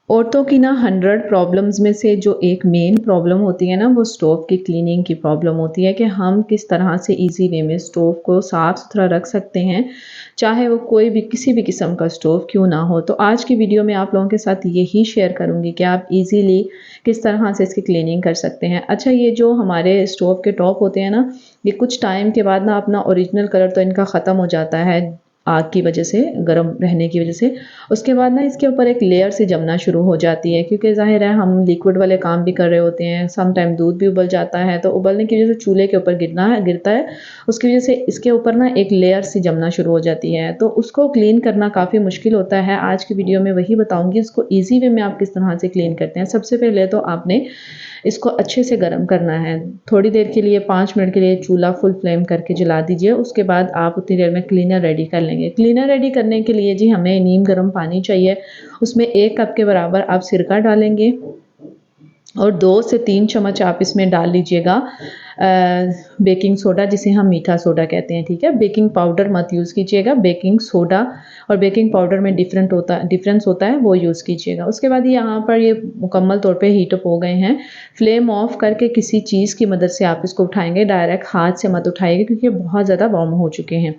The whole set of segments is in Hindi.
औरतों की ना 100 प्रॉब्लम्स में से जो एक मेन प्रॉब्लम होती है ना, वो स्टोव की क्लीनिंग की प्रॉब्लम होती है कि हम किस तरह से इजी वे में स्टोव को साफ़ सुथरा रख सकते हैं, चाहे वो कोई भी किसी भी किस्म का स्टोव क्यों ना हो। तो आज की वीडियो में आप लोगों के साथ यही शेयर करूँगी कि आप इजीली किस तरह से इसकी क्लीनिंग कर सकते हैं। अच्छा, ये जो हमारे स्टोव के टॉप होते हैं ना, ये कुछ टाइम के बाद ना अपना ओरिजिनल कलर तो इनका ख़त्म हो जाता है आग की वजह से, गर्म रहने की वजह से। उसके बाद ना इसके ऊपर एक लेयर सी जमना शुरू हो जाती है, क्योंकि ज़ाहिर है हम लिक्विड वाले काम भी कर रहे होते हैं, सम टाइम दूध भी उबल जाता है, तो उबलने की वजह से चूल्हे के ऊपर गिरता है, उसकी वजह से इसके ऊपर ना एक लेयर सी जमना शुरू हो जाती है, तो उसको क्लीन करना काफ़ी मुश्किल होता है। आज की वीडियो में वही बताऊँगी, इसको ईज़ी वे में आप किस तरह से क्लीन करते हैं। सबसे पहले तो आपने इसको अच्छे से गर्म करना है। थोड़ी देर के लिए 5 मिनट के लिए चूल्हा फुल फ्लेम करके जला दीजिए। उसके बाद आप उतनी देर में क्लीनर रेडी कर लेंगे। क्लीनर रेडी करने के लिए जी हमें नीम गर्म पानी चाहिए। उसमें 1 कप के बराबर आप सिरका डालेंगे और 2 से 3 चम्मच आप इसमें डाल लीजिएगा बेकिंग सोडा, जिसे हम मीठा सोडा कहते हैं, ठीक है? बेकिंग पाउडर मत यूज़ कीजिएगा, बेकिंग सोडा और बेकिंग पाउडर में डिफ़रेंस होता है, वो यूज़ कीजिएगा। उसके बाद यहाँ पर ये मुकम्मल तौर पे हीट अप हो गए हैं। फ्लेम ऑफ करके किसी चीज़ की मदद से आप इसको उठाएँगे, डायरेक्ट हाथ से मत उठाइएगा क्योंकि बहुत ज़्यादा वार्म हो चुके हैं।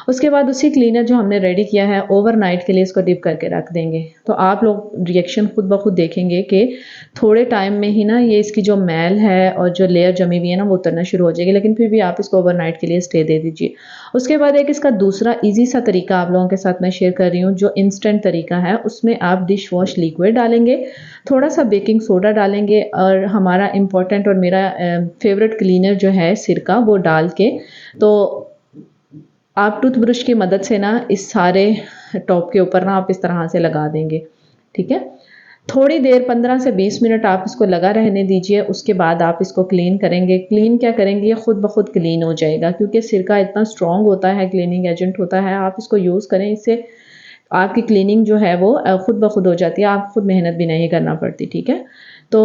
उसके बाद उसी क्लीनर जो हमने रेडी किया है, ओवरनाइट के लिए इसको डिप करके रख देंगे। तो आप लोग रिएक्शन खुद ब खुद देखेंगे कि थोड़े टाइम में ही ना ये इसकी जो मैल है और जो लेयर जमी हुई है ना, वो उतरना शुरू हो जाएगी, लेकिन फिर भी आप इसको ओवरनाइट के लिए स्टे दे दीजिए। उसके बाद एक इसका दूसरा ईज़ी सा तरीका आप लोगों के साथ मैं शेयर कर रही हूँ, जो इंस्टेंट तरीका है। उसमें आप डिश वॉश लिक्विड डालेंगे, थोड़ा-सा बेकिंग सोडा डालेंगे और हमारा इम्पोर्टेंट और मेरा फ़ेवरेट क्लीनर जो है सिरका, वो डाल के तो आप टूथब्रश की मदद से ना इस सारे टॉप के ऊपर ना आप इस तरह से लगा देंगे, ठीक है? थोड़ी देर 15 से 20 मिनट आप इसको लगा रहने दीजिए। उसके बाद आप इसको क्लीन करेंगे। क्लीन क्या करेंगे, ये खुद ब खुद क्लीन हो जाएगा क्योंकि सिरका इतना स्ट्रॉन्ग होता है, क्लीनिंग एजेंट होता है। आप इसको यूज़ करें, इससे आपकी क्लीनिंग जो है वो खुद ब खुद हो जाती है, आपको खुद मेहनत भी नहीं करना पड़ती, ठीक है? तो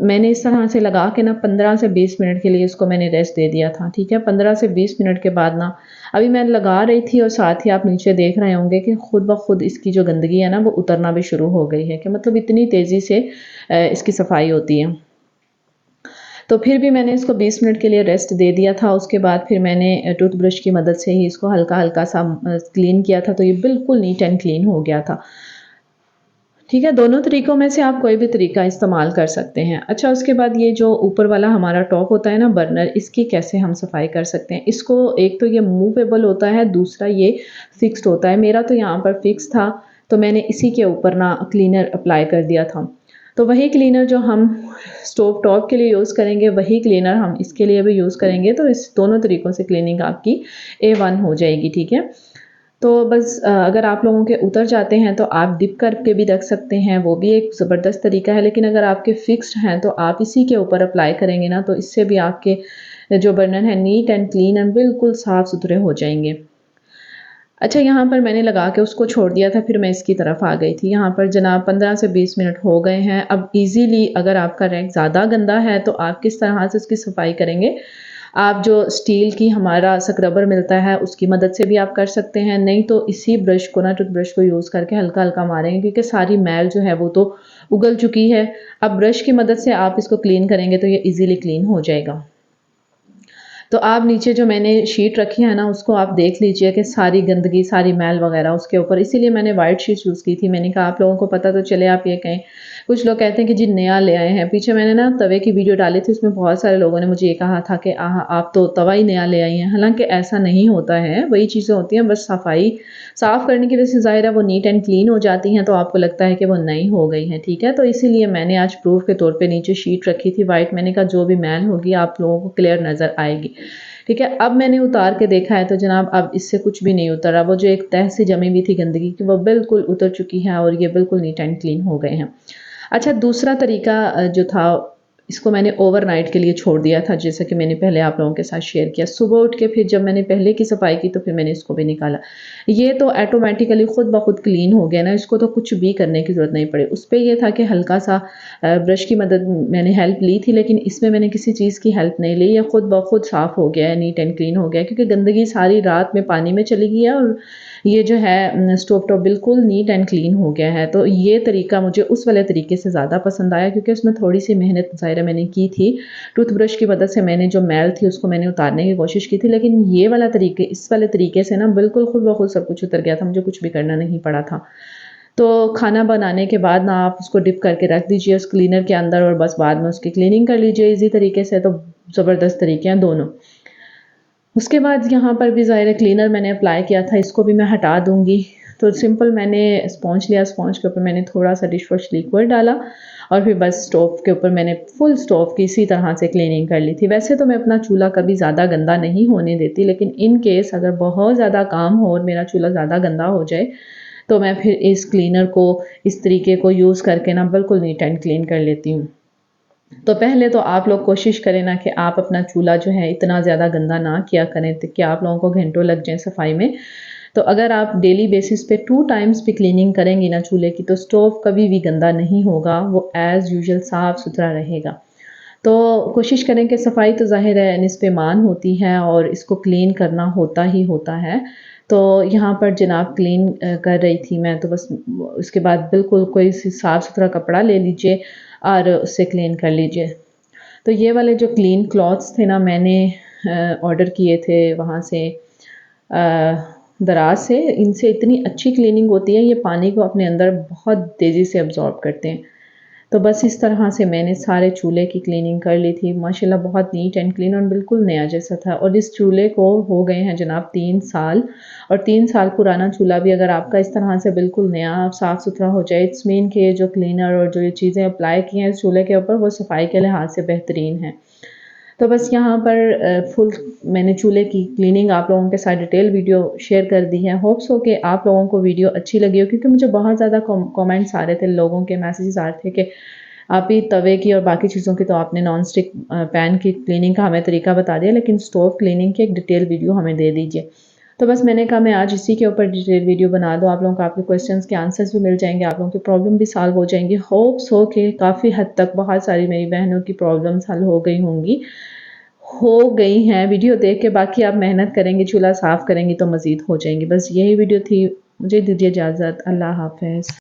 मैंने इस तरह से लगा के ना 15 से 20 मिनट के लिए इसको मैंने रेस्ट दे दिया था, ठीक है? 15 से 20 मिनट के बाद ना अभी मैं लगा रही थी और साथ ही आप नीचे देख रहे होंगे कि खुद ब खुद इसकी जो गंदगी है ना, वो उतरना भी शुरू हो गई है, कि मतलब इतनी तेज़ी से इसकी सफाई होती है। तो फिर भी मैंने इसको 20 मिनट के लिए रेस्ट दे दिया था। उसके बाद फिर मैंने टूथब्रश की मदद से ही इसको हल्का-हल्का सा क्लीन किया था, तो ये बिल्कुल नीट एंड क्लीन हो गया था। ठीक है, दोनों तरीकों में से आप कोई भी तरीका इस्तेमाल कर सकते हैं। अच्छा, उसके बाद ये जो ऊपर वाला हमारा टॉप होता है ना बर्नर, इसकी कैसे हम सफाई कर सकते हैं? इसको एक तो ये मूवेबल होता है, दूसरा ये फिक्स्ड होता है। मेरा तो यहाँ पर फिक्स था, तो मैंने इसी के ऊपर ना क्लीनर अप्लाई कर दिया था। तो वही क्लीनर जो हम स्टोव टॉप के लिए यूज़ करेंगे, वही क्लीनर हम इसके लिए भी यूज़ करेंगे, तो इस दोनों तरीकों से क्लीनिंग आपकी A1 हो जाएगी, ठीक है? तो बस अगर आप लोगों के उतर जाते हैं तो आप डिप करके भी रख सकते हैं, वो भी एक ज़बरदस्त तरीका है। लेकिन अगर आपके फिक्स्ड हैं तो आप इसी के ऊपर अप्लाई करेंगे ना, तो इससे भी आपके जो बर्नर है नीट एंड क्लीन एंड बिल्कुल साफ़ सुथरे हो जाएँगे। अच्छा, यहाँ पर मैंने लगा के उसको छोड़ दिया था, फिर मैं इसकी तरफ आ गई थी। यहाँ पर जनाब 15 से 20 मिनट हो गए हैं। अब ईज़िली अगर आपका रैक ज़्यादा गंदा है तो आप किस तरह से उसकी सफाई करेंगे? आप जो स्टील की हमारा स्क्रबर मिलता है उसकी मदद से भी आप कर सकते हैं, नहीं तो इसी ब्रश को ना टूथब्रश को यूज़ करके हल्का-हल्का मारेंगे, क्योंकि सारी मैल जो है वो तो उगल चुकी है। अब ब्रश की मदद से आप इसको क्लीन करेंगे तो ये ईज़िली क्लीन हो जाएगा। तो आप नीचे जो मैंने शीट रखी है ना, उसको आप देख लीजिए कि सारी गंदगी, सारी मैल वगैरह उसके ऊपर, इसीलिए मैंने वाइट शीट यूज़ की थी। मैंने कहा आप लोगों को पता तो चले, आप ये कहें। कुछ लोग कहते हैं कि जी नया ले आए हैं। पीछे मैंने ना तवे की वीडियो डाली थी, उसमें बहुत सारे लोगों ने मुझे ये कहा था कि आहा, आप तो तवा ही नया ले आई हैं। हालाँकि ऐसा नहीं होता है, वही चीज़ें होती हैं, बस सफाई साफ़ करने की वजह से ज़ाहिर है वो नीट एंड क्लीन हो जाती हैं, तो आपको लगता है कि वो नई हो गई हैं, ठीक है? तो इसीलिए मैंने आज प्रूफ़ के तौर पे नीचे शीट रखी थी वाइट। मैंने कहा जो भी मैल होगी आप लोगों को क्लियर नज़र आएगी। ठीक है, अब मैंने उतार के देखा है तो जनाब अब इससे कुछ भी नहीं उतरा। वो जो एक तह से जमी हुई थी गंदगी की, वो बिल्कुल उतर चुकी है और ये बिल्कुल नीट एंड क्लीन हो गए हैं। अच्छा, दूसरा तरीका जो था इसको मैंने ओवरनाइट के लिए छोड़ दिया था, जैसा कि मैंने पहले आप लोगों के साथ शेयर किया। सुबह उठ के फिर जब मैंने पहले की सफाई की तो फिर मैंने इसको भी निकाला। ये तो ऑटोमेटिकली खुद ब खुद क्लीन हो गया ना, इसको तो कुछ भी करने की ज़रूरत नहीं पड़ी। उस पे ये था कि हल्का सा ब्रश की मदद मैंने हेल्प ली थी, लेकिन इसमें मैंने किसी चीज़ की हेल्प नहीं ली। ये खुद ब खुद साफ़ हो गया है, नीट एंड क्लीन हो गया है, क्योंकि गंदगी सारी रात में पानी में चली गई है और ये जो है स्टोव टॉप बिल्कुल नीट एंड क्लीन हो गया है। तो ये तरीका मुझे उस वाले तरीके से ज़्यादा पसंद आया, क्योंकि उसमें थोड़ी सी मेहनत ज़ाहिर मैंने की थी। टूथब्रश की मदद से मैंने जो मैल थी उसको मैंने उतारने की कोशिश की थी, लेकिन ये वाला तरीके इस वाले तरीके से ना बिल्कुल खुद ब खुद सब कुछ उतर गया था, मुझे कुछ भी करना नहीं पड़ा था। तो खाना बनाने के बाद ना आप उसको डिप करके रख दीजिए उस क्लीनर के अंदर और बस बाद में उसकी क्लीनिंग कर लीजिए ईज़ी तरीके से। तो ज़बरदस्त तरीके हैं दोनों। उसके बाद यहाँ पर भी ज़ाहिर है क्लीनर मैंने अप्लाई किया था, इसको भी मैं हटा दूँगी। तो सिंपल मैंने स्पॉन्ज लिया, स्पॉन्ज के ऊपर मैंने थोड़ा सा डिश वॉश लिक्विड डाला और फिर बस स्टोव के ऊपर मैंने फुल स्टोव की इसी तरह से क्लीनिंग कर ली थी। वैसे तो मैं अपना चूल्हा कभी ज़्यादा गंदा नहीं होने देती, लेकिन इन केस अगर बहुत ज़्यादा काम हो और मेरा चूल्हा ज़्यादा गंदा हो जाए तो मैं फिर इस क्लीनर को इस तरीके को यूज़ करके ना बिल्कुल नीट एंड क्लीन कर लेती हूँ। तो पहले तो आप लोग कोशिश करें ना कि आप अपना चूल्हा जो है इतना ज़्यादा गंदा ना किया करें कि आप लोगों को घंटों लग जाएँ सफाई में। तो अगर आप डेली बेसिस पे 2 टाइम्स भी क्लीनिंग करेंगी ना चूल्हे की, तो स्टोव कभी भी गंदा नहीं होगा, वो एज़ यूजुअल साफ़-सुथरा रहेगा। तो कोशिश करें कि सफाई तो ज़ाहिर है निस्फ़-ए-मान होती है और इसको क्लीन करना होता ही होता है। तो यहाँ पर जनाब क्लीन कर रही थी मैं, तो बस उसके बाद बिल्कुल कोई साफ़-सुथरा कपड़ा ले लीजिए और उससे क्लीन कर लीजिए। तो ये वाले जो क्लीन क्लॉथ्स थे ना, मैंने ऑर्डर किए थे वहाँ से दराज़ से। इनसे इतनी अच्छी क्लीनिंग होती है, ये पानी को अपने अंदर बहुत तेज़ी से अब्ज़ॉर्ब करते हैं। तो बस इस तरह से मैंने सारे चूल्हे की क्लीनिंग कर ली थी। माशाल्लाह बहुत नीट एंड क्लीन और बिल्कुल नया जैसा था। और इस चूल्हे को हो गए हैं जनाब 3 साल, और 3 साल पुराना चूल्हा भी अगर आपका इस तरह से बिल्कुल नया साफ़-सुथरा हो जाए, इट्स मीन कि जो क्लीनर और जो ये चीज़ें अप्लाई की हैं इस चूल्हे के ऊपर, वो सफाई के लिहाज से बेहतरीन है। तो बस यहाँ पर फुल मैंने चूल्हे की क्लीनिंग आप लोगों के साथ डिटेल वीडियो शेयर कर दी है। होप्स हो कि आप लोगों को वीडियो अच्छी लगी हो, क्योंकि मुझे बहुत ज़्यादा कमेंट्स आ रहे थे, लोगों के मैसेजेस आ रहे थे कि आप ही तवे की और बाकी चीज़ों की तो आपने नॉन स्टिक पैन की क्लीनिंग का हमें तरीका बता दिया, लेकिन स्टोव क्लीनिंग की एक डिटेल वीडियो हमें दे दीजिए। तो बस मैंने कहा मैं आज इसी के ऊपर डिटेल वीडियो बना दूँ, आप लोगों को आपके क्वेश्चंस के आंसर्स भी मिल जाएंगे, आप लोगों की प्रॉब्लम भी सॉल्व हो जाएंगी। होप्स हो कि काफ़ी हद तक बहुत सारी मेरी बहनों की प्रॉब्लम्स हल हो गई होंगी, हो गई हैं। वीडियो देख के बाकी आप मेहनत करेंगी, चूल्हा साफ़ करेंगी तो मज़ीद हो जाएंगी। बस यही वीडियो थी, मुझे दीजिए इजाज़त। अल्लाह हाफ़िज़।